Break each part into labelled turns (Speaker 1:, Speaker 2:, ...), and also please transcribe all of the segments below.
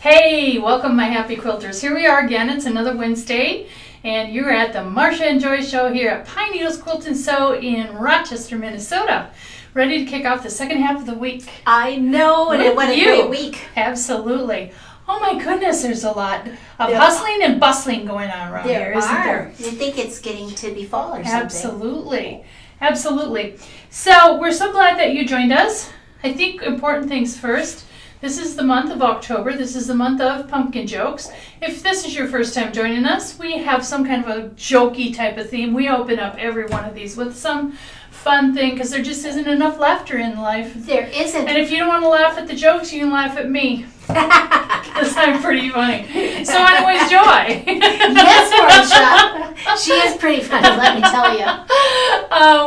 Speaker 1: Hey, welcome my happy quilters. Here we are again. It's another Wednesday and you're at the Marcia and Joy show here at Pine Needles Quilt and Sew in Rochester, Minnesota. Ready to kick off the second half of the week.
Speaker 2: I know, and what a great week.
Speaker 1: Absolutely. Oh my goodness, there's a lot of hustling and bustling going on around here, isn't there?
Speaker 2: You think it's getting to be fall or something.
Speaker 1: Absolutely. Absolutely. So we're so glad that you joined us. I think important things first. This is the month of October. This is the month of pumpkin jokes. If this is your first time joining us, we have some kind of a jokey type of theme. We open up every one of these with some fun thing because there just isn't enough laughter in life.
Speaker 2: There isn't.
Speaker 1: And if you don't want to laugh at the jokes, you can laugh at me. Because I'm pretty funny. So anyways, Joy.
Speaker 2: Yes, Marcia. She is pretty funny, let me tell you.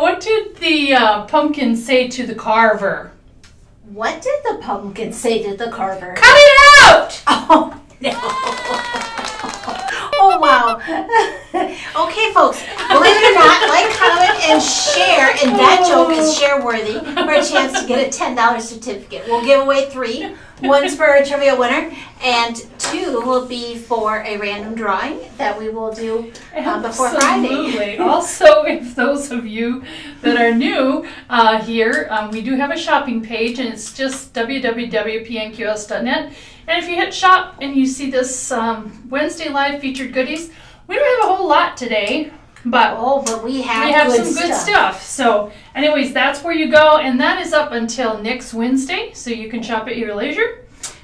Speaker 1: What did the pumpkin say to the carver?
Speaker 2: What did the pumpkin say to the carver?
Speaker 1: Cut it out!
Speaker 2: Oh, no. Oh, wow. Okay, folks, believe it or not, like, comment, and share, and that joke is share-worthy for a chance to get a $10 certificate. We'll give away 3. One's for a trivia winner, and 2 will be for a random drawing that we will do before Friday.
Speaker 1: Absolutely. Also, if those of you that are new here, we do have a shopping page, and it's just www.pnqs.net. And if you hit shop and you see this Wednesday live featured goodies, we don't have a whole lot today, but
Speaker 2: we have
Speaker 1: some good stuff. So anyways, that's where you go, and that is up until next Wednesday, so you can shop at your leisure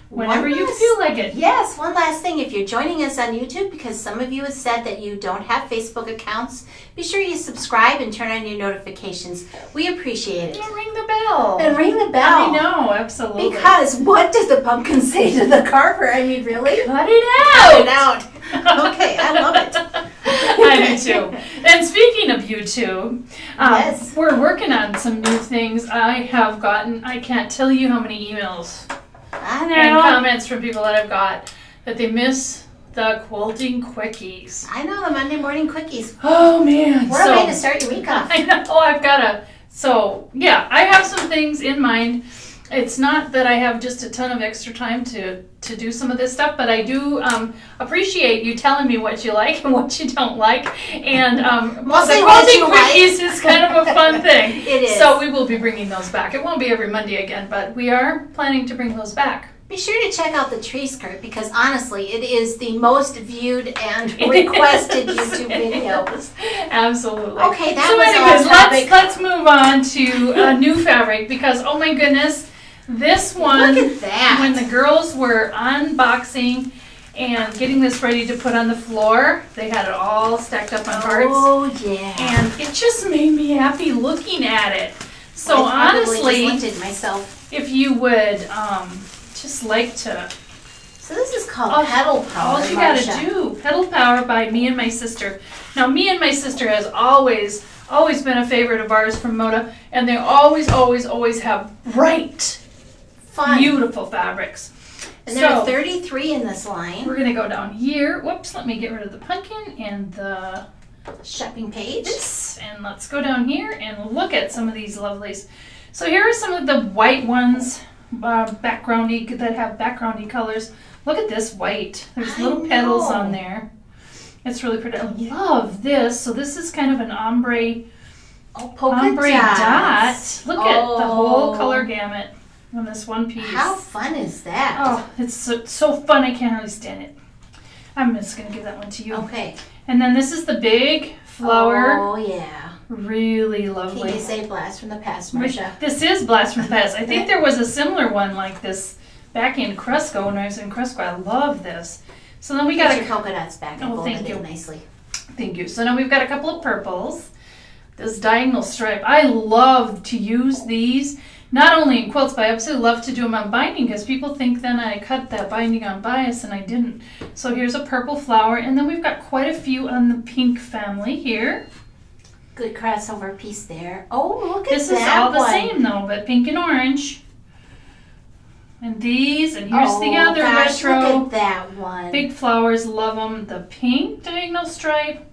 Speaker 1: whenever you feel like it.
Speaker 2: Yes, one last thing. If you're joining us on YouTube, because some of you have said that you don't have Facebook accounts, be sure you subscribe and turn on your notifications. We appreciate it.
Speaker 1: And ring the bell.
Speaker 2: And ring the bell.
Speaker 1: I know, absolutely.
Speaker 2: Because what did the pumpkin say to the carver? I mean, really?
Speaker 1: Cut it out.
Speaker 2: Cut it out. Okay, I love it.
Speaker 1: I do too. And speaking of YouTube,
Speaker 2: yes,
Speaker 1: we're working on some new things. I can't tell you how many emails and comments from people that I've got that they miss the quilting quickies.
Speaker 2: I know, the Monday morning quickies.
Speaker 1: Oh man.
Speaker 2: What a way to start your week off.
Speaker 1: I know, so yeah, I have some things in mind. It's not that I have just a ton of extra time to do some of this stuff, but I do appreciate you telling me what you like and what you don't like. And
Speaker 2: mostly
Speaker 1: the quilting quickies is kind of a fun thing.
Speaker 2: It is.
Speaker 1: So we will be bringing those back. It won't be every Monday again, but we are planning to bring those back.
Speaker 2: Be sure to check out the tree skirt because honestly, it is the most viewed and requested YouTube video.
Speaker 1: Absolutely.
Speaker 2: Okay,
Speaker 1: let's move on to a new fabric because oh my goodness, this one.
Speaker 2: Look at that.
Speaker 1: When the girls were unboxing and getting this ready to put on the floor, they had it all stacked up on cards.
Speaker 2: Oh yeah.
Speaker 1: And it just made me happy looking at it. So honestly,
Speaker 2: just looked at myself.
Speaker 1: If you would just like to.
Speaker 2: So this is called Petal Powder.
Speaker 1: All you gotta do, Petal Powder by Me and My Sister. Now, Me and My Sister has always been a favorite of ours from Moda, and they always have bright, fun, beautiful fabrics.
Speaker 2: And there are 33 in this line.
Speaker 1: We're gonna go down here. Whoops, let me get rid of the pumpkin and the
Speaker 2: shopping page.
Speaker 1: And let's go down here and look at some of these lovelies. So here are some of the white ones. Backgroundy that have backgroundy colors. Look at this white. There's little petals on there. It's really pretty. I love this. So this is kind of an ombre dot. Look at the whole color gamut on this one piece.
Speaker 2: How fun is that?
Speaker 1: Oh, it's so fun. I can't really stand it. I'm just gonna give that one to you.
Speaker 2: Okay.
Speaker 1: And then this is the big flower.
Speaker 2: Oh yeah.
Speaker 1: Really lovely.
Speaker 2: Can you say blast from the past, Marcia?
Speaker 1: This is blast from the past. I think there was a similar one like this back in Cresco when I was in Cresco. I love this. So then we got
Speaker 2: your polka dots back and
Speaker 1: thank you
Speaker 2: nicely.
Speaker 1: Thank you. So now we've got a couple of purples. This diagonal stripe. I love to use these not only in quilts, but I absolutely love to do them on binding because people think then I cut that binding on bias and I didn't. So here's a purple flower, and then we've got quite a few on the pink family here.
Speaker 2: Good crossover piece there. Oh, look at that.
Speaker 1: This is all the same though, but pink and orange. And these, and here's the other retro.
Speaker 2: Look at that one.
Speaker 1: Big flowers, love them. The pink diagonal stripe.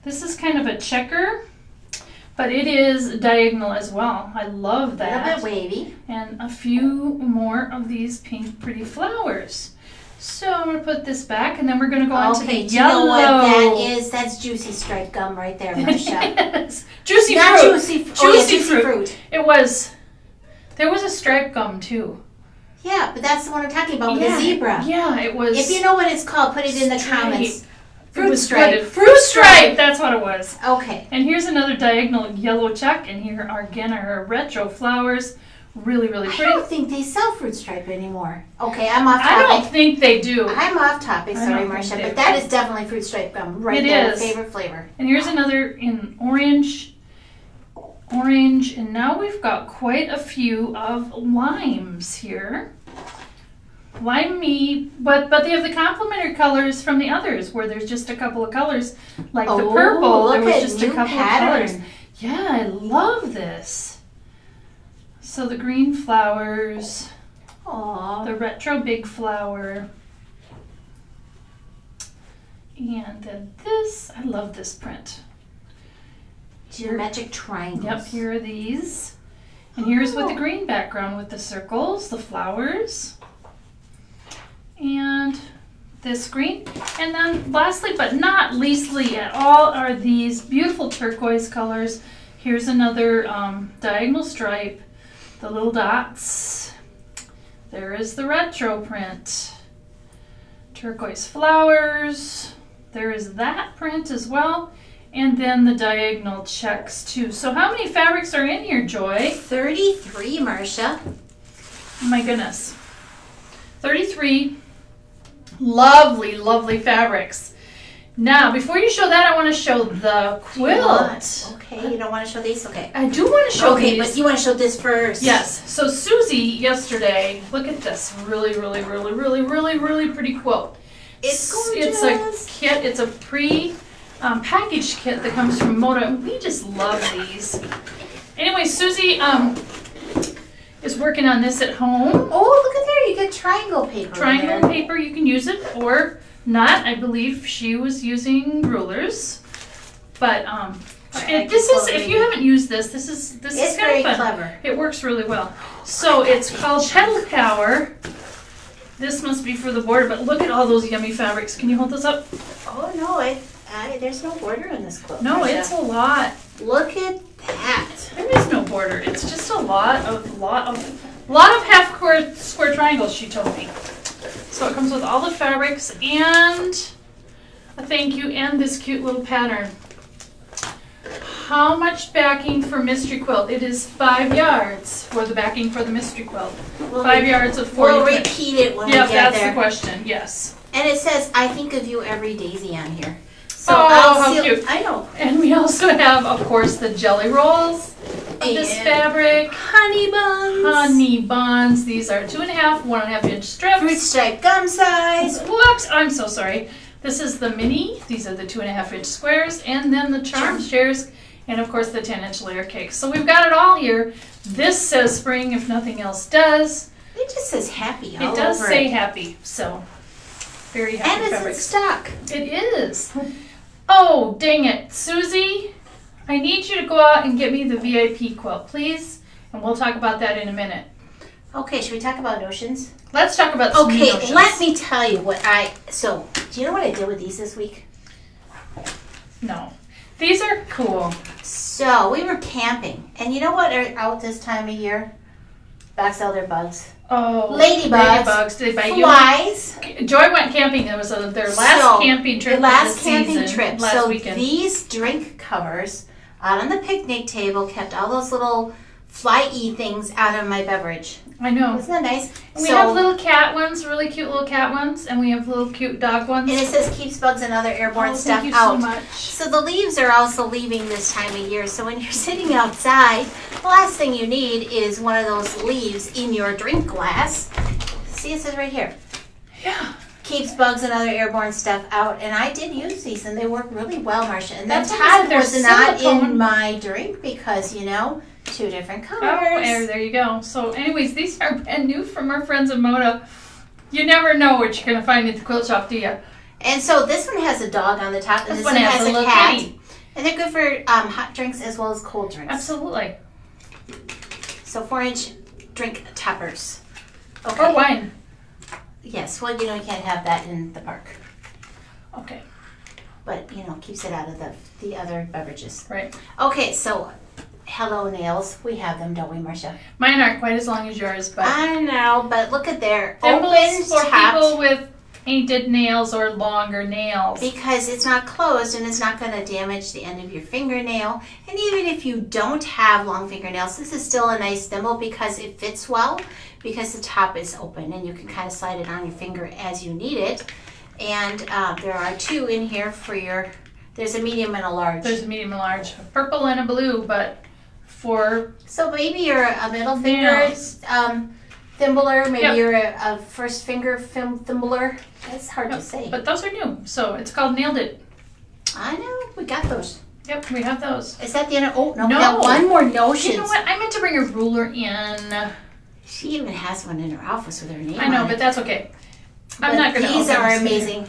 Speaker 1: This is kind of a checker, but it is diagonal as well. I love that.
Speaker 2: A little bit wavy.
Speaker 1: And a few more of these pink pretty flowers. So I'm going to put this back, and then we're going to go on to the
Speaker 2: Okay, do you
Speaker 1: yellow.
Speaker 2: know what that is? That's juicy striped gum right there, Marcia.
Speaker 1: Yes. Juicy
Speaker 2: Not
Speaker 1: fruit.
Speaker 2: juicy fruit.
Speaker 1: It was. There was a striped gum too.
Speaker 2: Yeah, but that's the one I'm talking about with the zebra.
Speaker 1: Yeah, it was.
Speaker 2: If you know what it's called, put it in the comments. Fruit stripe.
Speaker 1: Fruit stripe. That's what it was.
Speaker 2: Okay.
Speaker 1: And here's another diagonal yellow check, and here are again our retro flowers. Really, really pretty.
Speaker 2: I don't think they sell fruit stripe anymore. Okay, I'm off topic.
Speaker 1: I don't think they do.
Speaker 2: I'm off topic, sorry, Marcia, but that is definitely fruit stripe gum right there.
Speaker 1: Is.
Speaker 2: Favorite flavor.
Speaker 1: And here's another in orange, and now we've got quite a few of limes here. Limey, but they have the complementary colors from the others, where there's just a couple of colors, like the purple.
Speaker 2: Look
Speaker 1: there was
Speaker 2: at
Speaker 1: just
Speaker 2: new
Speaker 1: a couple
Speaker 2: pattern.
Speaker 1: of colors. Yeah, I love this. So the green flowers,
Speaker 2: Aww.
Speaker 1: the retro big flower, and then this. I love this print.
Speaker 2: Geometric triangles.
Speaker 1: Yep, here are these. And here's with the green background with the circles, the flowers, and this green. And then lastly, but not leastly at all, are these beautiful turquoise colors. Here's another diagonal stripe, the little dots. There is the retro print. Turquoise flowers. There is that print as well. And then the diagonal checks too. So how many fabrics are in here, Joy?
Speaker 2: 33, Marcia.
Speaker 1: Oh my goodness. 33 lovely, lovely fabrics. Now, before you show that, I want to show the quilt.
Speaker 2: Okay, you don't want to show these? Okay.
Speaker 1: I do want to show
Speaker 2: Okay,
Speaker 1: these.
Speaker 2: but you want to show this first.
Speaker 1: Yes. So Susie yesterday, look at this really, really, really, really, really, really pretty quilt.
Speaker 2: It's gorgeous.
Speaker 1: It's a kit. It's a packaged kit that comes from Moda, and we just love these. Anyway, Susie is working on this at home.
Speaker 2: Oh, look at there. You get triangle paper.
Speaker 1: Triangle paper, you can use it or not. I believe she was using rulers. But if you haven't used this is kind
Speaker 2: It's very
Speaker 1: of fun.
Speaker 2: clever.
Speaker 1: It works really well. So it's called Petal Powder. This must be for the border, but look at all those yummy fabrics. Can you hold those up?
Speaker 2: Oh no, there's no border in this quilt.
Speaker 1: No,
Speaker 2: Marcia.
Speaker 1: it's a lot.
Speaker 2: Look at that.
Speaker 1: There is no border. It's just a lot of half square triangles, she told me. So it comes with all the fabrics and a thank you and this cute little pattern. How much backing for mystery quilt? It is 5 yards for the backing for the mystery quilt. 5 yards of 40.
Speaker 2: We'll repeat it when we
Speaker 1: Yep,
Speaker 2: get
Speaker 1: that's
Speaker 2: there.
Speaker 1: the question. Yes.
Speaker 2: And it says, "I think of you every daisy" on here. So
Speaker 1: Oh, how cute.
Speaker 2: I know.
Speaker 1: And we also have, of course, the jelly rolls of this
Speaker 2: And
Speaker 1: fabric.
Speaker 2: honey buns.
Speaker 1: Honey buns. These are 2.5, 1.5 inch strips.
Speaker 2: Fruit stripe gum size.
Speaker 1: Whoops, I'm so sorry. This is the mini. These are the 2.5 inch squares, and then the charm shares, and of course the 10-inch layer cakes. So we've got it all here. This says spring, if nothing else does.
Speaker 2: It just says happy all
Speaker 1: It does
Speaker 2: over
Speaker 1: say
Speaker 2: it.
Speaker 1: happy, so very happy
Speaker 2: And it's in
Speaker 1: fabrics.
Speaker 2: stock.
Speaker 1: It is. Oh, dang it. Susie, I need you to go out and get me the VIP quilt, please. And we'll talk about that in a minute.
Speaker 2: Okay, should we talk about notions?
Speaker 1: Let's talk about some
Speaker 2: Okay,
Speaker 1: notions.
Speaker 2: let me tell you so, do you know what I did with these this week?
Speaker 1: No. These are cool.
Speaker 2: So, we were camping, and you know what are out this time of year? Box elder bugs.
Speaker 1: Oh,
Speaker 2: Ladybugs.
Speaker 1: Did they bite
Speaker 2: Flies.
Speaker 1: you? Joy went camping. It was their last camping trip.
Speaker 2: The last
Speaker 1: of the
Speaker 2: camping
Speaker 1: season,
Speaker 2: trip.
Speaker 1: Last
Speaker 2: So
Speaker 1: weekend.
Speaker 2: these drink covers out on the picnic table kept all those little fly-y things out of my beverage.
Speaker 1: I know.
Speaker 2: Isn't that nice?
Speaker 1: And we have little cat ones, really cute little cat ones, and we have little cute dog ones.
Speaker 2: And it says keeps bugs and other airborne stuff
Speaker 1: Thank you
Speaker 2: out.
Speaker 1: so much.
Speaker 2: So the leaves are also leaving this time of year. So when you're sitting outside, the last thing you need is one of those leaves in your drink glass. See, it says right here.
Speaker 1: Yeah.
Speaker 2: Keeps bugs and other airborne stuff out. And I did use these, and they work really well, Marcia. And then
Speaker 1: That's why I said
Speaker 2: Todd
Speaker 1: they're
Speaker 2: was not
Speaker 1: silicone.
Speaker 2: in my drink because, two different colors.
Speaker 1: Oh, there you go. So anyways, these are brand new from our friends at Moda. You never know what you're going to find at the quilt shop, do you?
Speaker 2: And so this one has a dog on the top, and
Speaker 1: This
Speaker 2: this one
Speaker 1: one has
Speaker 2: has
Speaker 1: a
Speaker 2: a
Speaker 1: little
Speaker 2: cat.
Speaker 1: kitty.
Speaker 2: And they're good for hot drinks as well as cold drinks.
Speaker 1: Absolutely.
Speaker 2: So 4-inch drink toppers. Okay.
Speaker 1: Or wine.
Speaker 2: Yes. Yes, well, you can't have that in the park.
Speaker 1: Okay.
Speaker 2: But, keeps it out of the other beverages.
Speaker 1: Right.
Speaker 2: Okay, so Hello Nails. We have them, don't we, Marcia?
Speaker 1: Mine aren't quite as long as yours, but
Speaker 2: I know, but look at their
Speaker 1: thimbles
Speaker 2: open
Speaker 1: for
Speaker 2: top.
Speaker 1: people with painted nails or longer nails.
Speaker 2: Because it's not closed and it's not going to damage the end of your fingernail. And even if you don't have long fingernails, this is still a nice thimble because it fits well, because the top is open and you can kind of slide it on your finger as you need it. And there are 2 in here for there's a medium and a large.
Speaker 1: There's a medium and large, a purple and a blue, but for
Speaker 2: So maybe you're a middle finger thimbler, maybe you're a first finger thimbler. That's hard to say.
Speaker 1: But those are new, so it's called Nailed It.
Speaker 2: I know, we got those.
Speaker 1: Yep, we have those.
Speaker 2: Is that the end of, oh, no, we
Speaker 1: No.
Speaker 2: got one more notion.
Speaker 1: You know what? I meant to bring a ruler in.
Speaker 2: She even has one in her office with her name
Speaker 1: I know,
Speaker 2: on
Speaker 1: but
Speaker 2: it.
Speaker 1: that's okay. I'm
Speaker 2: But
Speaker 1: not going to.
Speaker 2: these are amazing.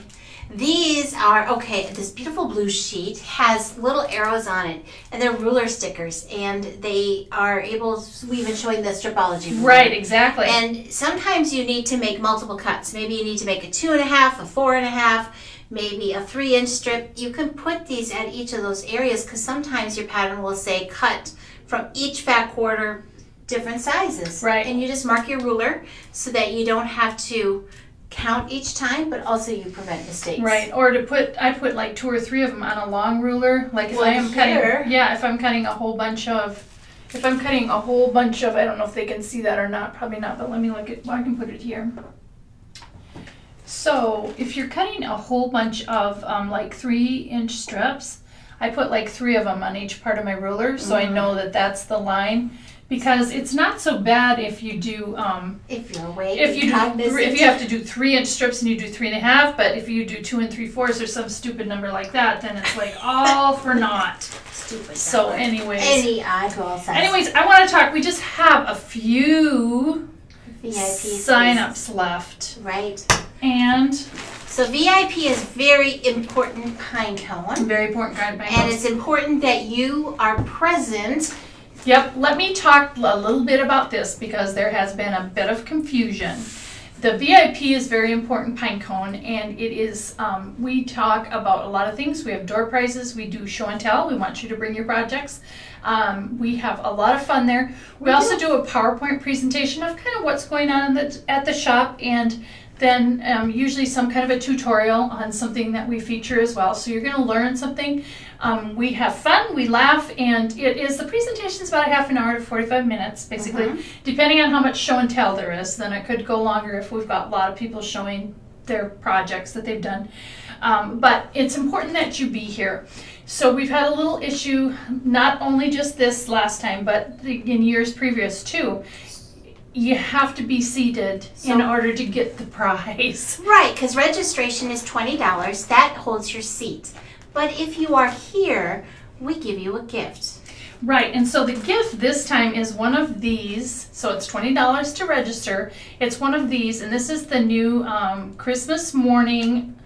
Speaker 2: These are, this beautiful blue sheet has little arrows on it, and they're ruler stickers, and they are we've been showing the stripology ruler.
Speaker 1: Right, exactly.
Speaker 2: And sometimes you need to make multiple cuts. Maybe you need to make a 2.5, a 4.5, maybe a 3-inch strip. You can put these at each of those areas because sometimes your pattern will say cut from each fat quarter, different sizes.
Speaker 1: Right.
Speaker 2: And you just mark your ruler so that you don't have to count each time, but also you prevent mistakes.
Speaker 1: Right, or I put like 2 or 3 of them on a long ruler. Like if
Speaker 2: Well,
Speaker 1: I am
Speaker 2: here-
Speaker 1: if I'm cutting a whole bunch of, I don't know if they can see that or not, probably not, but let me look at, I can put it here. So if you're cutting a whole bunch of like 3-inch strips, I put like 3 of them on each part of my ruler, so I know that that's the line. Because it's not so bad if you do
Speaker 2: if you're awake,
Speaker 1: if you
Speaker 2: cognizant.
Speaker 1: have to do 3-inch strips and you do 3.5, but if you do 2 3/4 or some stupid number like that, then it's like all for naught.
Speaker 2: Stupid.
Speaker 1: So
Speaker 2: number.
Speaker 1: anyways,
Speaker 2: Any oddball size.
Speaker 1: I want to talk. We just have a few
Speaker 2: VIP
Speaker 1: sign-ups left,
Speaker 2: Right.
Speaker 1: and
Speaker 2: So VIP is very important pine cone.
Speaker 1: very important kind of
Speaker 2: And it's important that you are present.
Speaker 1: Yep, let me talk a little bit about this because there has been a bit of confusion. The VIP is very important pine cone, and it is, we talk about a lot of things. We have door prizes, we do show and tell. We want you to bring your projects. We have a lot of fun there. We also do a PowerPoint presentation of kind of what's going on at the shop, and then usually some kind of a tutorial on something that we feature as well. So you're going to learn something. We have fun, we laugh, and the presentation is about a half an hour to 45 minutes, basically, depending on how much show and tell there is. Then it could go longer if we've got a lot of people showing their projects that they've done. But it's important that you be here. So we've had a little issue, not only just this last time, but in years previous too. You have to be seated in order to get the prize.
Speaker 2: Right, because registration is $20. That holds your seat. But if you are here, we give you a gift.
Speaker 1: Right, and so the gift this time is one of these. So it's $20 to register. It's one of these, and this is the new Christmas morning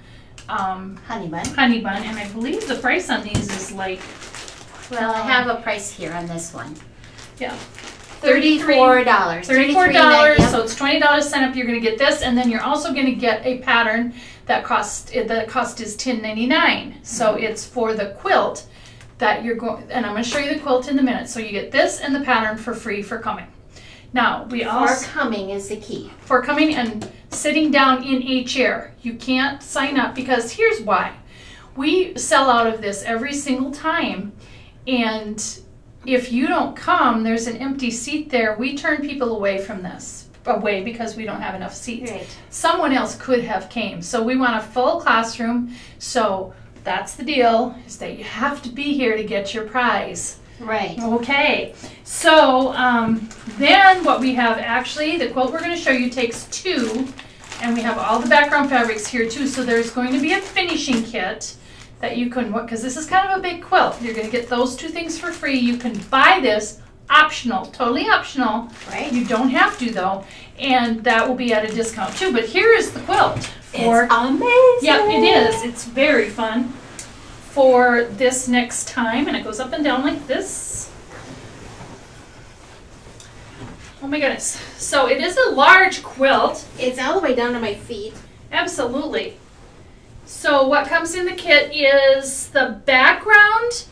Speaker 2: Honey bun.
Speaker 1: honey bun, and I believe the price on these is like,
Speaker 2: Well, I have a price here on this one.
Speaker 1: yeah,
Speaker 2: $34.
Speaker 1: $34.
Speaker 2: Yep.
Speaker 1: So it's $20 sign up. You're going to get this, and then you're also going to get a pattern that cost is $10.99. So it's for the quilt that you're going, and I'm going to show you the quilt in a minute. So you get this and the pattern for free for coming. Now we also
Speaker 2: coming is the key.
Speaker 1: for coming and sitting down in a chair. You can't sign up because here's why. We sell out of this every single time, and if you don't come, there's an empty seat there. We turn people away from this, because we don't have enough seats.
Speaker 2: Right.
Speaker 1: Someone else could have came. So we want a full classroom. So that's the deal, is that you have to be here to get your prize.
Speaker 2: Right.
Speaker 1: Okay, so then what we have actually, the quilt we're going to show you takes 2, and we have all the background fabrics here too. So there's going to be a finishing kit that you can, because this is kind of a big quilt. You're going to get those 2 things for free. You can buy this optional, totally optional.
Speaker 2: Right.
Speaker 1: You don't have to though, and that will be at a discount too. But here is the quilt.
Speaker 2: It's amazing.
Speaker 1: Yeah, it is. It's very fun for this next time, and it goes up and down like this. Oh my goodness. So it is a large quilt.
Speaker 2: It's all the way down to my feet.
Speaker 1: Absolutely. So what comes in the kit is the background.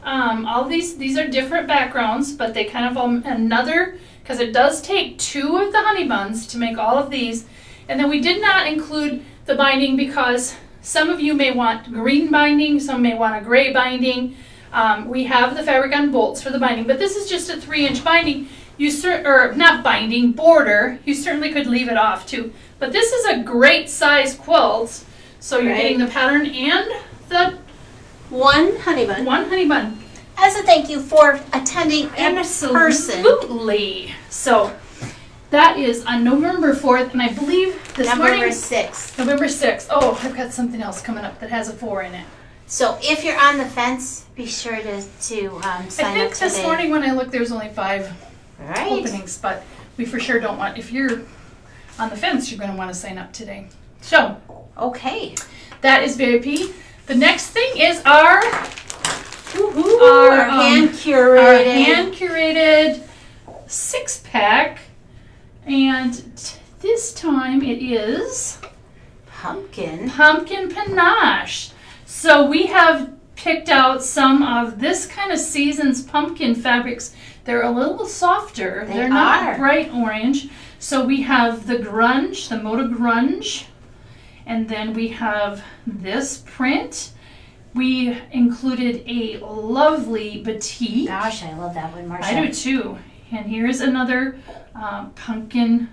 Speaker 1: All these are different backgrounds, but they kind of another, because it does take 2 of the honey buns to make all of these. And then we did not include the binding because some of you may want green binding, some may want a gray binding. We have the fabric on bolts for the binding, but this is just a 3-inch binding. Or not binding, border. You certainly could leave it off too. But this is a great size quilt. So you're getting the pattern and the
Speaker 2: 1 honey bun.
Speaker 1: 1 honey bun.
Speaker 2: As a thank you for attending in person.
Speaker 1: Absolutely. So that is on November 4th, and I believe this
Speaker 2: November
Speaker 1: morning.
Speaker 2: 6th.
Speaker 1: November 6th. Oh, I've got something else coming up that has a 4 in it.
Speaker 2: So if you're on the fence, be sure to sign
Speaker 1: I
Speaker 2: up
Speaker 1: think
Speaker 2: today.
Speaker 1: this morning when I looked, there was only 5
Speaker 2: Right.
Speaker 1: openings, but we for sure don't want, if you're on the fence, you're going to want to sign up today. So
Speaker 2: Okay.
Speaker 1: that is VIP. The next thing is our
Speaker 2: hand curated.
Speaker 1: hand curated 6-pack, and this time it is
Speaker 2: pumpkin
Speaker 1: Panache. So we have picked out some of this kind of season's pumpkin fabrics. They're a little softer. They're not bright orange. So we have the grunge, the Moda grunge, and then we have this print. We included a lovely batik.
Speaker 2: Gosh, I love that one, Marcia.
Speaker 1: I do too. And here's another pumpkin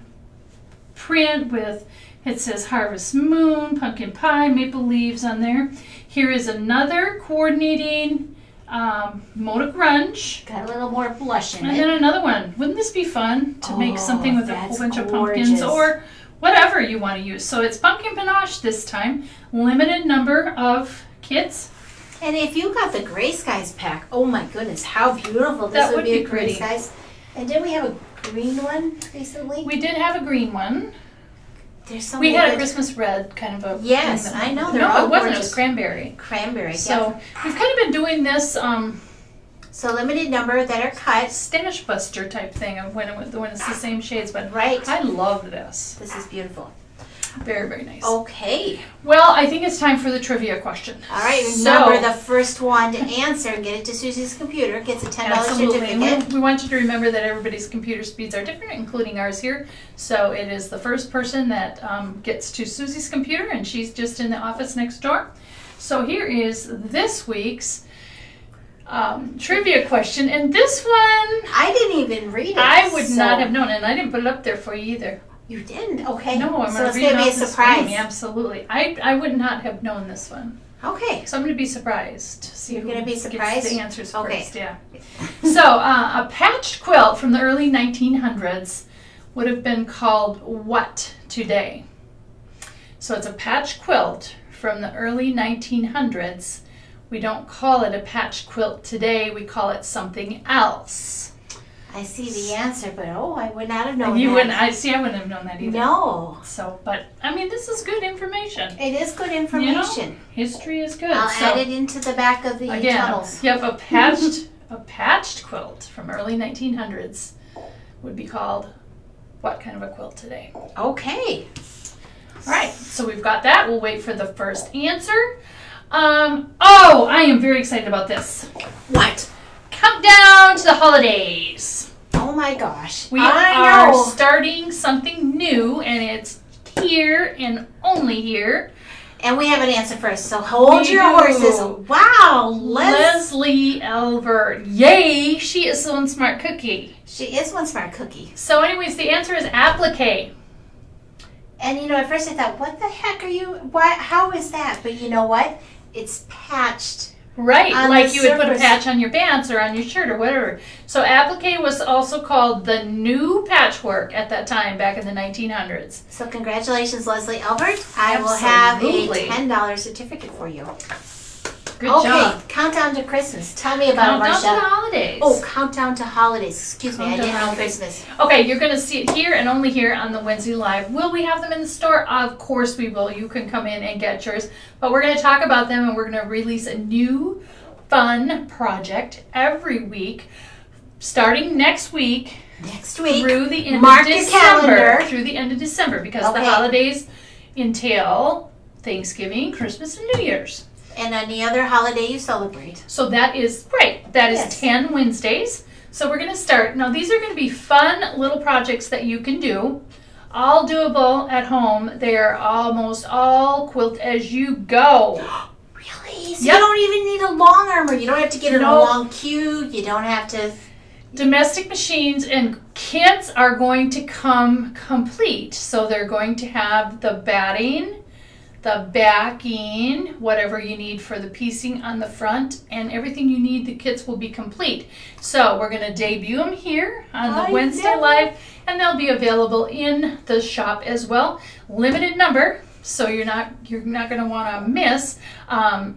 Speaker 1: print with, it says Harvest Moon, pumpkin pie, maple leaves on there. Here is another coordinating Moda grunge.
Speaker 2: Got a little more blush in
Speaker 1: And
Speaker 2: it.
Speaker 1: then another one. Wouldn't this be fun to make something with a whole
Speaker 2: that's
Speaker 1: bunch of
Speaker 2: gorgeous.
Speaker 1: pumpkins or whatever you want to use? So it's pumpkin panache this time. Limited number of kits.
Speaker 2: And if you got the Gray Skies pack, oh my goodness, how beautiful. This
Speaker 1: That would be
Speaker 2: a Gray
Speaker 1: pretty.
Speaker 2: Skies. And didn't we have a green one recently?
Speaker 1: We did have a green one.
Speaker 2: There's so
Speaker 1: We
Speaker 2: many
Speaker 1: had a
Speaker 2: good-
Speaker 1: Christmas red kind of a
Speaker 2: Yes,
Speaker 1: thing.
Speaker 2: I know, they're
Speaker 1: No,
Speaker 2: all
Speaker 1: it wasn't. It
Speaker 2: gorgeous.
Speaker 1: was cranberry.
Speaker 2: Cranberry.
Speaker 1: So we've kind of been doing this
Speaker 2: So limited number that are cut.
Speaker 1: stash buster type thing of when it's the same shades. But
Speaker 2: Right.
Speaker 1: I love this.
Speaker 2: This is beautiful.
Speaker 1: Very, very nice.
Speaker 2: Okay.
Speaker 1: Well, I think it's time for the trivia question.
Speaker 2: All right. Remember, the first one to answer and get it to Susie's computer gets a $10
Speaker 1: Absolutely.
Speaker 2: certificate.
Speaker 1: We want you to remember that everybody's computer speeds are different, including ours here. So it is the first person that gets to Susie's computer, and she's just in the office next door. So here is this week's trivia question, and this one
Speaker 2: I didn't even read it.
Speaker 1: I would
Speaker 2: so-
Speaker 1: not have known, and I didn't put it up there for you either.
Speaker 2: You didn't? Okay.
Speaker 1: No, I'm
Speaker 2: so
Speaker 1: going
Speaker 2: it's
Speaker 1: to
Speaker 2: going
Speaker 1: read
Speaker 2: to
Speaker 1: it
Speaker 2: be
Speaker 1: off
Speaker 2: a
Speaker 1: the
Speaker 2: surprise.
Speaker 1: screen. Absolutely. I would not have known this one.
Speaker 2: Okay.
Speaker 1: So I'm going to be surprised to see
Speaker 2: You're
Speaker 1: who
Speaker 2: gonna be
Speaker 1: gets
Speaker 2: surprised?
Speaker 1: the answers
Speaker 2: Okay.
Speaker 1: first. Yeah. So a patched quilt from the early 1900s would have been called what today? So it's a patched quilt from the early 1900s. We don't call it a patched quilt today. We call it something else.
Speaker 2: I see the answer, but I would not have known
Speaker 1: You
Speaker 2: that.
Speaker 1: wouldn't. I wouldn't have known that either.
Speaker 2: No.
Speaker 1: So, but I mean, this is good information.
Speaker 2: It is good
Speaker 1: You know,
Speaker 2: information.
Speaker 1: history is good.
Speaker 2: I'll
Speaker 1: So,
Speaker 2: add it into the back of the
Speaker 1: again,
Speaker 2: tunnels.
Speaker 1: you have a patched quilt from early 1900s would be called what kind of a quilt today?
Speaker 2: Okay.
Speaker 1: All right, so we've got that. We'll wait for the first answer. I am very excited about this.
Speaker 2: What?
Speaker 1: Countdown to the holidays.
Speaker 2: Oh my gosh.
Speaker 1: We
Speaker 2: I
Speaker 1: are
Speaker 2: know.
Speaker 1: starting something new, and it's here and only here.
Speaker 2: And we have an answer first, so hold
Speaker 1: We
Speaker 2: your
Speaker 1: do.
Speaker 2: horses. Wow.
Speaker 1: Leslie Elvert. Yay, she is one smart cookie.
Speaker 2: She is one smart cookie.
Speaker 1: So anyways, the answer is applique.
Speaker 2: And at first I thought, what the heck are you, what? How is that? But you know what? It's patched.
Speaker 1: Right,
Speaker 2: On
Speaker 1: like
Speaker 2: the
Speaker 1: you would put a
Speaker 2: surface.
Speaker 1: patch on your pants or on your shirt or whatever. So applique was also called the new patchwork at that time, back in the 1900s.
Speaker 2: So congratulations, Leslie Albert. I will have
Speaker 1: Absolutely.
Speaker 2: a $10 certificate for you.
Speaker 1: Good
Speaker 2: Okay,
Speaker 1: job.
Speaker 2: countdown to Christmas. Tell me about it,
Speaker 1: Countdown to
Speaker 2: Marcia.
Speaker 1: the holidays.
Speaker 2: Oh, countdown to holidays. Excuse me, I
Speaker 1: Countdown
Speaker 2: didn't
Speaker 1: to
Speaker 2: know
Speaker 1: holidays.
Speaker 2: Christmas.
Speaker 1: Okay, you're going to see it here and only here on the Wednesday Live. Will we have them in the store? Of course we will. You can come in and get yours. But we're going to talk about them, and we're going to release a new fun project every week. Starting next week,
Speaker 2: Next week.
Speaker 1: Through the end
Speaker 2: Mark
Speaker 1: of
Speaker 2: your
Speaker 1: December.
Speaker 2: calendar.
Speaker 1: Through the end of December, because
Speaker 2: Okay.
Speaker 1: the holidays entail Thanksgiving, Christmas, and New Year's.
Speaker 2: And any other holiday you celebrate.
Speaker 1: So that is, right, that is
Speaker 2: Yes.
Speaker 1: 10 Wednesdays. So we're going to start. Now, these are going to be fun little projects that you can do. All doable at home. They are almost all quilt as you go.
Speaker 2: Really? So
Speaker 1: Yep.
Speaker 2: you don't even need a long armor. You don't have to get in a
Speaker 1: Nope.
Speaker 2: long queue. You don't have to...
Speaker 1: Domestic machines and kits are going to come complete. So they're going to have the batting, the backing, whatever you need for the piecing on the front, and everything you need, the kits will be complete. So we're going to debut them here on the Wednesday Live, and they'll be available in the shop as well. Limited number, so you're not going to want to miss.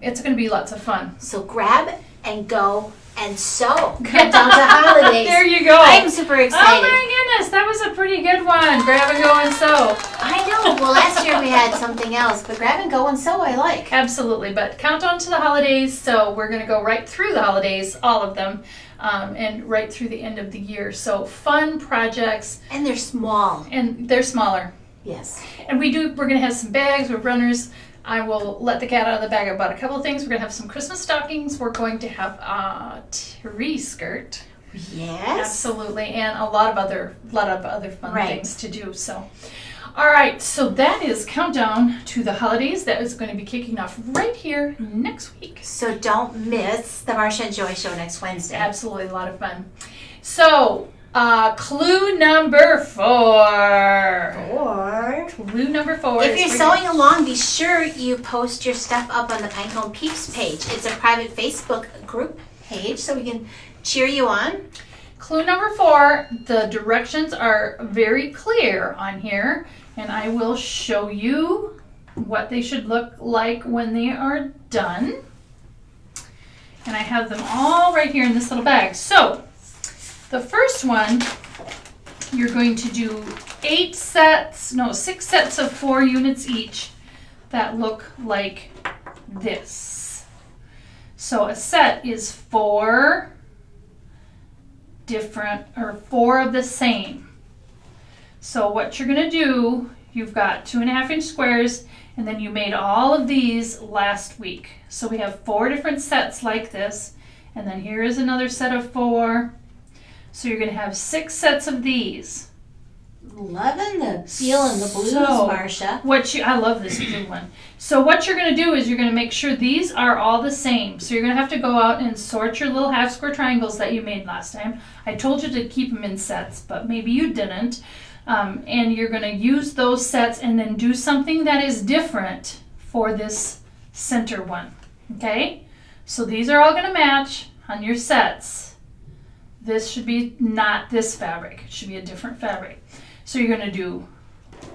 Speaker 1: It's going to be lots of fun.
Speaker 2: So grab and go and sew. Come down to holidays.
Speaker 1: There you go.
Speaker 2: I'm super excited.
Speaker 1: Oh my goodness, that was a pretty good one. Grab and go and sew.
Speaker 2: I know. Well, last year we had something else, but grab and go and sew I like.
Speaker 1: Absolutely, but countdown to the holidays, so we're going to go right through the holidays, all of them, and right through the end of the year. So fun projects,
Speaker 2: And they're small.
Speaker 1: and they're smaller.
Speaker 2: Yes.
Speaker 1: And we're going to have some bags with runners. I will let the cat out of the bag about a couple of things. We're going to have some Christmas stockings. We're going to have a tree skirt.
Speaker 2: Yes.
Speaker 1: Absolutely, and a lot of other fun
Speaker 2: Right.
Speaker 1: things to do. So, all right, so that is countdown to the holidays. That is going to be kicking off right here next week.
Speaker 2: So don't miss the Marcia and Joy show next Wednesday.
Speaker 1: Absolutely, a lot of fun. So, clue number 4.
Speaker 2: Or
Speaker 1: Clue number 4.
Speaker 2: if
Speaker 1: is
Speaker 2: you're
Speaker 1: for
Speaker 2: sewing along, be sure you post your stuff up on the Pinecone Peeps page. It's a private Facebook group page, so we can cheer you on.
Speaker 1: Clue number 4, the directions are very clear on here, and I will show you what they should look like when they are done. And I have them all right here in this little bag. So, the first one, you're going to do 6 sets of 4 units each that look like this. So a set is 4 of the same. So what you're going to do, you've got 2.5-inch squares, and then you made all of these last week. So we have 4 different sets like this, and then here is another set of 4. So you're going to have 6 sets of these.
Speaker 2: Loving the feeling the blues,
Speaker 1: So,
Speaker 2: Marcia.
Speaker 1: I love this blue one. So what you're going to do is you're going to make sure these are all the same. So you're going to have to go out and sort your little half square triangles that you made last time. I told you to keep them in sets, but maybe you didn't. And you're going to use those sets and then do something that is different for this center one. Okay? So these are all going to match on your sets. This should be not this fabric. It should be a different fabric. So you're going to do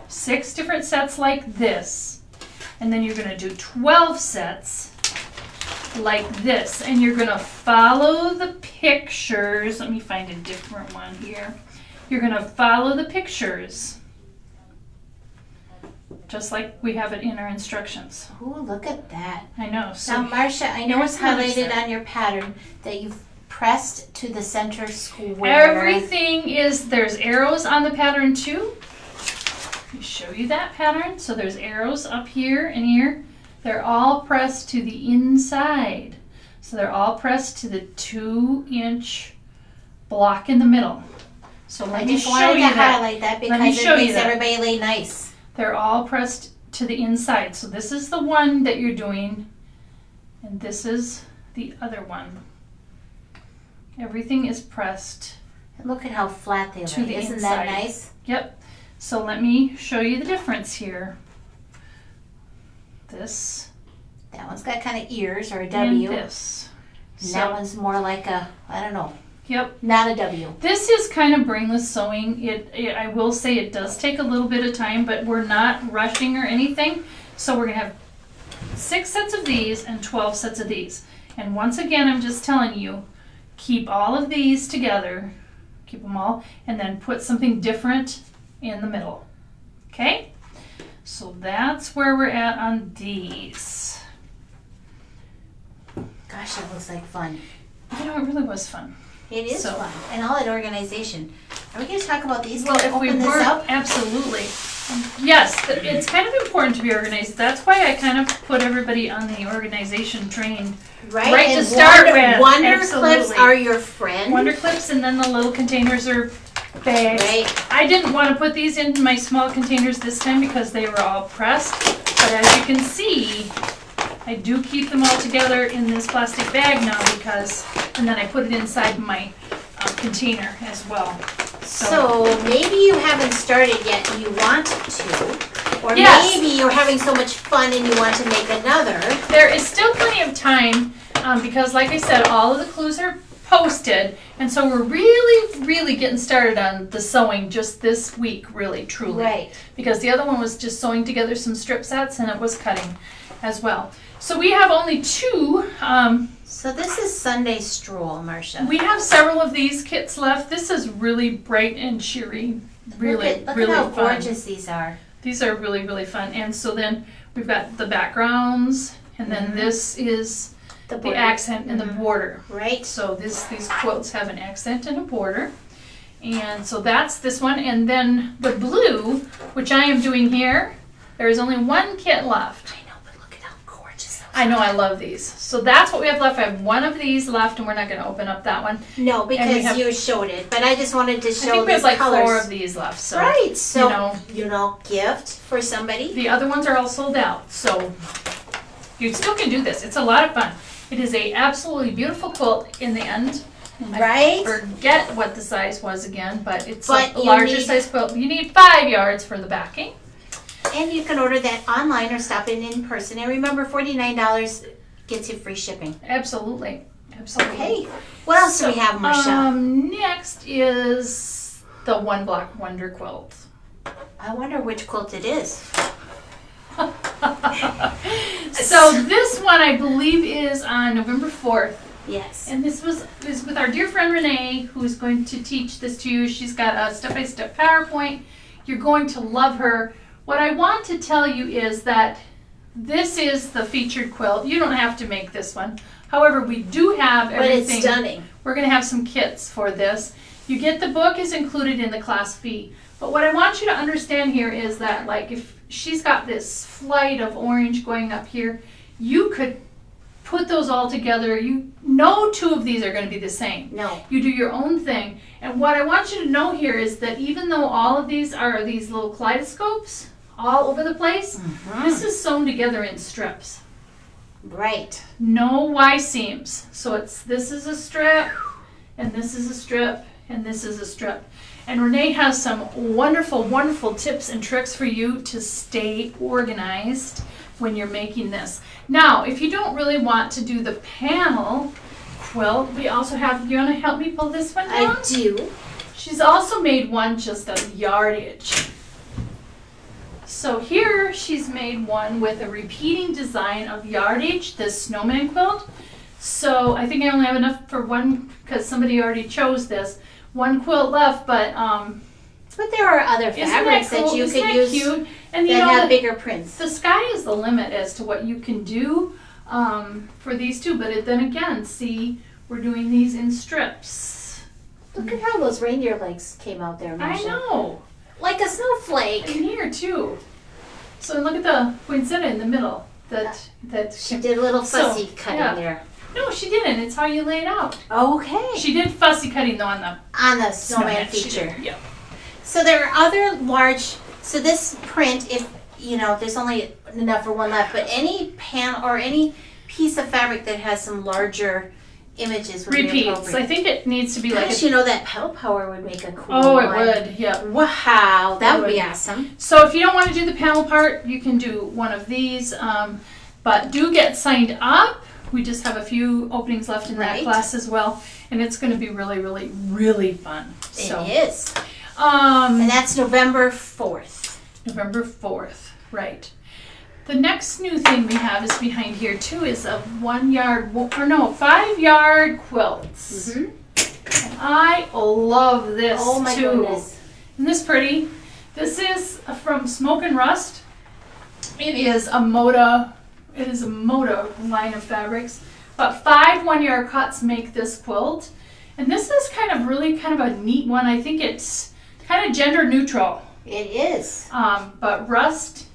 Speaker 1: 6 different sets like this. And then you're going to do 12 sets like this. And you're going to follow the pictures. Let me find a different one here. You're going to follow the pictures. Just like we have it in our instructions.
Speaker 2: Ooh, look at that.
Speaker 1: I know. So
Speaker 2: Now, Marcia, I know it's
Speaker 1: here's another
Speaker 2: highlighted
Speaker 1: set.
Speaker 2: on your pattern that you've pressed to the center square.
Speaker 1: Everything is, there's arrows on the pattern too. Let me show you that pattern. So there's arrows up here and here. They're all pressed to the inside. So they're all pressed to the 2-inch block in the middle. So let
Speaker 2: I
Speaker 1: me
Speaker 2: just
Speaker 1: show
Speaker 2: wanted
Speaker 1: you
Speaker 2: to
Speaker 1: that.
Speaker 2: highlight that
Speaker 1: Let me
Speaker 2: because
Speaker 1: show
Speaker 2: it
Speaker 1: you
Speaker 2: makes
Speaker 1: that.
Speaker 2: everybody lay nice.
Speaker 1: They're all pressed to the inside. So this is the one that you're doing, and this is the other one. Everything is pressed
Speaker 2: And look at how flat they
Speaker 1: to
Speaker 2: lay.
Speaker 1: the
Speaker 2: Isn't
Speaker 1: inside.
Speaker 2: that nice?
Speaker 1: Yep. So let me show you the difference here. This
Speaker 2: That one's got kind of ears or a
Speaker 1: and
Speaker 2: W.
Speaker 1: this.
Speaker 2: And
Speaker 1: So,
Speaker 2: that one's more like a, I don't know,
Speaker 1: yep.
Speaker 2: not a W.
Speaker 1: This is kind of brainless sewing. I will say it does take a little bit of time, but we're not rushing or anything. So we're going to have 6 sets of these and 12 sets of these. And once again, I'm just telling you, keep all of these together, keep them all, and then put something different in the middle. Okay? So that's where we're at on these.
Speaker 2: Gosh, that looks like fun.
Speaker 1: You know, it really was fun.
Speaker 2: It is
Speaker 1: So-
Speaker 2: fun. And all that organization. Are we going to talk about these?
Speaker 1: Well,
Speaker 2: Can
Speaker 1: if
Speaker 2: I
Speaker 1: we
Speaker 2: open this
Speaker 1: weren't,
Speaker 2: up?
Speaker 1: absolutely. Yes, it's kind of important to be organized. That's why I kind of put everybody on the organization train. Right
Speaker 2: and
Speaker 1: to start with.
Speaker 2: Wonder
Speaker 1: Absolutely.
Speaker 2: clips are your friend.
Speaker 1: Wonder clips, and then the little containers are bags.
Speaker 2: Right.
Speaker 1: I didn't want to put these in my small containers this time because they were all pressed. But as you can see, I do keep them all together in this plastic bag now and then I put it inside my container as well.
Speaker 2: So maybe you haven't started yet and you want to. Or
Speaker 1: Yes.
Speaker 2: maybe you're having so much fun and you want to make another.
Speaker 1: There is still plenty of time because, like I said, all of the clues are posted. And so we're really getting started on the sewing just this week, really, truly.
Speaker 2: Right.
Speaker 1: Because the other one was just sewing together some strip sets and it was cutting as well. So we have only two.
Speaker 2: So this is Sunday Stroll, Marcia.
Speaker 1: We have several of these kits left. This is really bright and cheery. Really,
Speaker 2: Look
Speaker 1: really
Speaker 2: at how
Speaker 1: fun.
Speaker 2: gorgeous these are.
Speaker 1: These are really fun. And so then we've got the backgrounds, and then this is the accent and the border.
Speaker 2: Right.
Speaker 1: So these quilts have an accent and a border. And so that's this one. And then the blue, which I am doing here, there is only one kit left.
Speaker 2: I know, but look at how gorgeous those are.
Speaker 1: I know, I love these. So that's what we have left. I have one of these left, and we're not going to open up that one.
Speaker 2: No, because
Speaker 1: have-
Speaker 2: you showed it. But I just wanted to
Speaker 1: I
Speaker 2: show
Speaker 1: think we have
Speaker 2: these
Speaker 1: like
Speaker 2: colors.
Speaker 1: 4 of these left. So,
Speaker 2: Right. So,
Speaker 1: you
Speaker 2: gift for somebody.
Speaker 1: the other ones are all sold out. So you still can do this. It's a lot of fun. It is a absolutely beautiful quilt in the end.
Speaker 2: Right.
Speaker 1: I forget what the size was again, but it's
Speaker 2: But
Speaker 1: a
Speaker 2: you
Speaker 1: larger
Speaker 2: need-
Speaker 1: size quilt. You need 5 yards for the backing.
Speaker 2: And you can order that online or stop in person. And remember, $49 gets you free shipping.
Speaker 1: Absolutely. Absolutely.
Speaker 2: Okay. What else do we have, Marcia?
Speaker 1: Next is the One Block Wonder Quilt.
Speaker 2: I wonder which quilt it is.
Speaker 1: So this one I believe is on November 4th.
Speaker 2: Yes.
Speaker 1: And this is with our dear friend Renee, who is going to teach this to you. She's got a step-by-step PowerPoint. You're going to love her. What I want to tell you is that this is the featured quilt. You don't have to make this one. However, we do have everything.
Speaker 2: But it's stunning.
Speaker 1: We're going to have some kits for this. You get the book is included in the class fee. But what I want you to understand here is that, like, if she's got this flight of orange going up here, you could put those all together. No 2 of these are going to be the same.
Speaker 2: No.
Speaker 1: You do your own thing. And what I want you to know here is that even though all of these are these little kaleidoscopes all over the place, this is sewn together in strips.
Speaker 2: Right.
Speaker 1: No Y seams. So this is a strip, and this is a strip, and this is a strip. And Renee has some wonderful tips and tricks for you to stay organized when you're making this. Now, if you don't really want to do the panel quilt, we also have, you want to help me pull this one down?
Speaker 2: I do.
Speaker 1: She's also made one just of yardage. So here she's made one with a repeating design of yardage, this snowman quilt. So I think I only have enough for one because somebody already chose this. One quilt left, but
Speaker 2: there are other
Speaker 1: isn't
Speaker 2: fabrics
Speaker 1: that cool?
Speaker 2: that you
Speaker 1: Isn't
Speaker 2: could
Speaker 1: that
Speaker 2: use
Speaker 1: cute? And
Speaker 2: that have bigger prints.
Speaker 1: the sky is the limit as to what you can do for these two. But then again, see, we're doing these in strips.
Speaker 2: Look at how those reindeer legs came out there,
Speaker 1: I
Speaker 2: Marcia.
Speaker 1: know.
Speaker 2: Like a snowflake.
Speaker 1: In here too. So look at the poinsettia in the middle. That
Speaker 2: She did a little fussy cutting
Speaker 1: yeah.
Speaker 2: there.
Speaker 1: No, she didn't. It's how you lay it out.
Speaker 2: Okay.
Speaker 1: She did fussy cutting though on the
Speaker 2: Snowman
Speaker 1: she
Speaker 2: feature.
Speaker 1: did, yeah.
Speaker 2: So there are other large, so this print, if, there's only enough for one left, but any panel or any piece of fabric that has some larger images would be
Speaker 1: Repeats.
Speaker 2: appropriate.
Speaker 1: I think it needs to be like.
Speaker 2: Gosh, that Petal Powder would make a cool
Speaker 1: Oh, it
Speaker 2: one.
Speaker 1: would. Yeah.
Speaker 2: Wow, that
Speaker 1: It
Speaker 2: would be
Speaker 1: would.
Speaker 2: awesome.
Speaker 1: So if you don't want to do the panel part, you can do one of these. But do get signed up. We just have a few openings left in that
Speaker 2: Right.
Speaker 1: class as well, and it's going to be really fun. So,
Speaker 2: It is. And that's November 4th.
Speaker 1: November 4th, right. The next new thing we have is behind here too is a 5-yard quilts.
Speaker 2: Mm-hmm.
Speaker 1: And I love this
Speaker 2: Oh my
Speaker 1: too.
Speaker 2: goodness.
Speaker 1: Isn't this pretty? This is from Smoke and Rust. It is a Moda line of fabrics. But 5 1-yard cuts make this quilt. And this is really kind of a neat one. I think it's kind of gender neutral.
Speaker 2: It is.
Speaker 1: But rust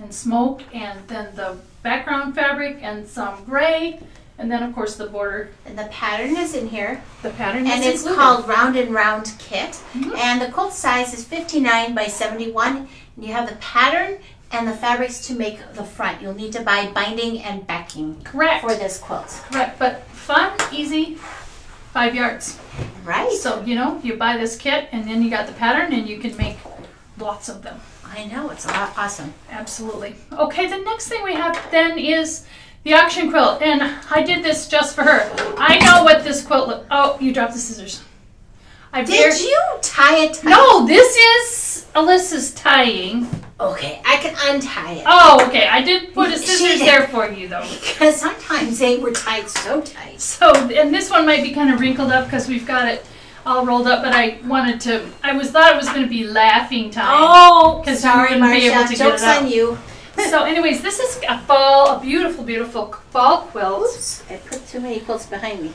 Speaker 1: and smoke, and then the background fabric and some gray, and then of course the border.
Speaker 2: And the pattern is in here.
Speaker 1: The pattern
Speaker 2: and
Speaker 1: is
Speaker 2: it's
Speaker 1: included.
Speaker 2: called Round and Round Kit.
Speaker 1: Mm-hmm.
Speaker 2: And the quilt size is 59 by 71. And you have the pattern and the fabrics to make the front. You'll need to buy binding and backing
Speaker 1: Correct.
Speaker 2: for this quilt.
Speaker 1: Correct, but fun, easy, 5 yards.
Speaker 2: Right.
Speaker 1: So, you buy this kit and then you got the pattern and you can make lots of them.
Speaker 2: I know, it's awesome.
Speaker 1: Absolutely. Okay, the next thing we have then is the auction quilt. And I did this just for her. I know what this quilt oh, you dropped the scissors.
Speaker 2: Did you tie it?
Speaker 1: No, this is Alyssa's tying.
Speaker 2: Okay, I can untie it.
Speaker 1: Oh, okay. I did put a scissors there for you, though.
Speaker 2: Because sometimes they were tied so tight.
Speaker 1: So, and this one might be kind of wrinkled up because we've got it all rolled up, but I wanted to, thought it was going to be laughing time.
Speaker 2: Oh,
Speaker 1: sorry, Marcia.
Speaker 2: Joke's on you.
Speaker 1: So anyways, this is a beautiful, beautiful fall quilt.
Speaker 2: Oops, I put too many quilts behind me.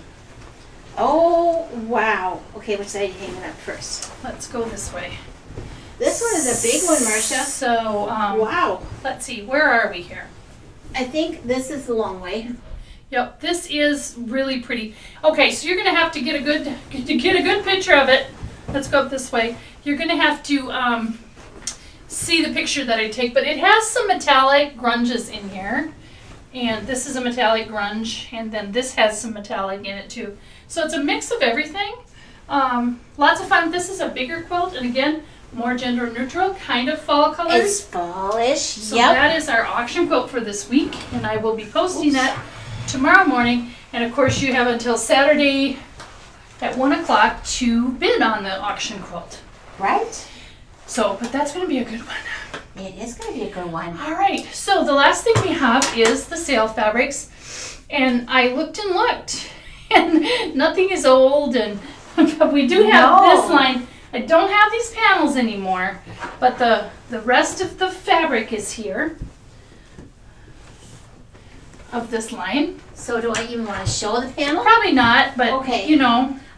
Speaker 2: Oh, wow. Okay, which side are you hanging up first?
Speaker 1: Let's go this way.
Speaker 2: This one is a big one, Marcia.
Speaker 1: So,
Speaker 2: wow.
Speaker 1: Let's see, where are we here?
Speaker 2: I think this is the long way.
Speaker 1: Yep, this is really pretty. Okay, so you're gonna have to get a good picture of it. Let's go up this way. You're gonna have to see the picture that I take, but it has some metallic grunges in here. And this is a metallic grunge, and then this has some metallic in it too. So it's a mix of everything. Lots of fun. This is a bigger quilt, and again, more gender neutral, kind of fall colors.
Speaker 2: It's fallish.
Speaker 1: So that is our auction quilt for this week, and I will be posting that tomorrow morning. And of course, you have until Saturday at 1 o'clock to bid on the auction quilt.
Speaker 2: Right.
Speaker 1: So, but that's going to be a good one.
Speaker 2: It is going to be a good one.
Speaker 1: All right. So the last thing we have is the sale fabrics, and I looked and looked, and nothing is old, and but we do have this line. I don't have these panels anymore, but the rest of the fabric is here of this line.
Speaker 2: So do I even want to show the panel?
Speaker 1: Probably not, but
Speaker 2: okay.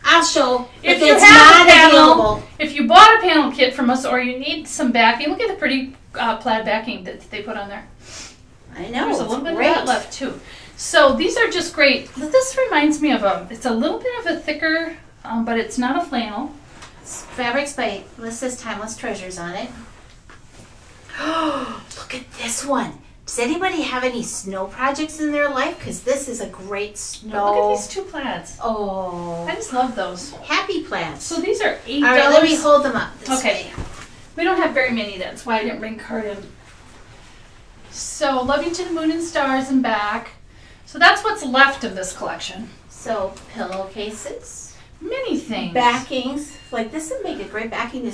Speaker 2: I'll show
Speaker 1: if you
Speaker 2: it's
Speaker 1: have
Speaker 2: not
Speaker 1: a panel,
Speaker 2: available.
Speaker 1: If you bought a panel kit from us or you need some backing, look at the pretty plaid backing that they put on there.
Speaker 2: I know.
Speaker 1: There's a little bit of that left too. So these are just great. This reminds me of it's a little bit of a thicker, but it's not a flannel.
Speaker 2: Fabrics by Alyssa's Timeless Treasures on it. Look at this one. Does anybody have any snow projects in their life? Because this is a great snow.
Speaker 1: Look at these two plaids.
Speaker 2: Oh.
Speaker 1: I just love those.
Speaker 2: Happy plaids.
Speaker 1: So these are $8.
Speaker 2: All right, let me hold them up this
Speaker 1: way. We don't have very many. That's why I didn't bring card in. So Love You to the Moon and Stars and back. So that's what's left of this collection.
Speaker 2: So pillowcases.
Speaker 1: Many things.
Speaker 2: Backings. Like this would make a great backing.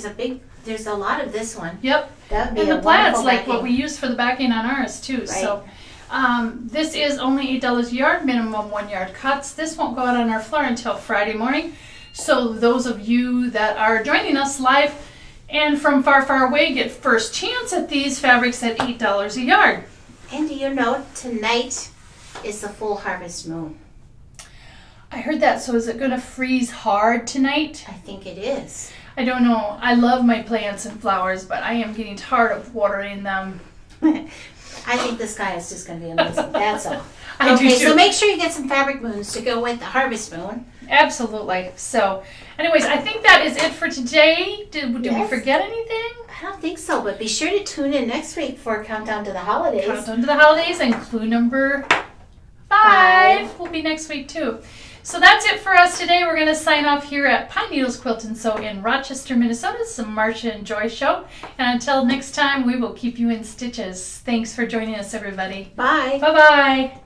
Speaker 2: There's a lot of this one.
Speaker 1: Yep.
Speaker 2: That would be
Speaker 1: and
Speaker 2: a
Speaker 1: the plaid's
Speaker 2: wonderful
Speaker 1: like
Speaker 2: backing.
Speaker 1: what we use for the backing on ours too. Right. So this is only $8 a yard, minimum 1 yard cuts. This won't go out on our floor until Friday morning. So those of you that are joining us live and from far, far away get first chance at these fabrics at $8 a yard.
Speaker 2: And do you know tonight is the full harvest moon?
Speaker 1: I heard that. So is it going to freeze hard tonight?
Speaker 2: I think it is.
Speaker 1: I don't know. I love my plants and flowers, but I am getting tired of watering them.
Speaker 2: I think the sky is just going to be amazing. That's all.
Speaker 1: I do too.
Speaker 2: So make sure you get some fabric moons to go with the harvest moon.
Speaker 1: Absolutely. So, anyways, I think that is it for today. Did we forget anything?
Speaker 2: I don't think so, but be sure to tune in next week for Countdown to the Holidays.
Speaker 1: Countdown to the Holidays, and clue number 5 will be next week too. So that's it for us today. We're going to sign off here at Pine Needles Quilt and Sew in Rochester, Minnesota. It's the Marcia and Joy Show. And until next time, we will keep you in stitches. Thanks for joining us, everybody.
Speaker 2: Bye.
Speaker 1: Bye-bye.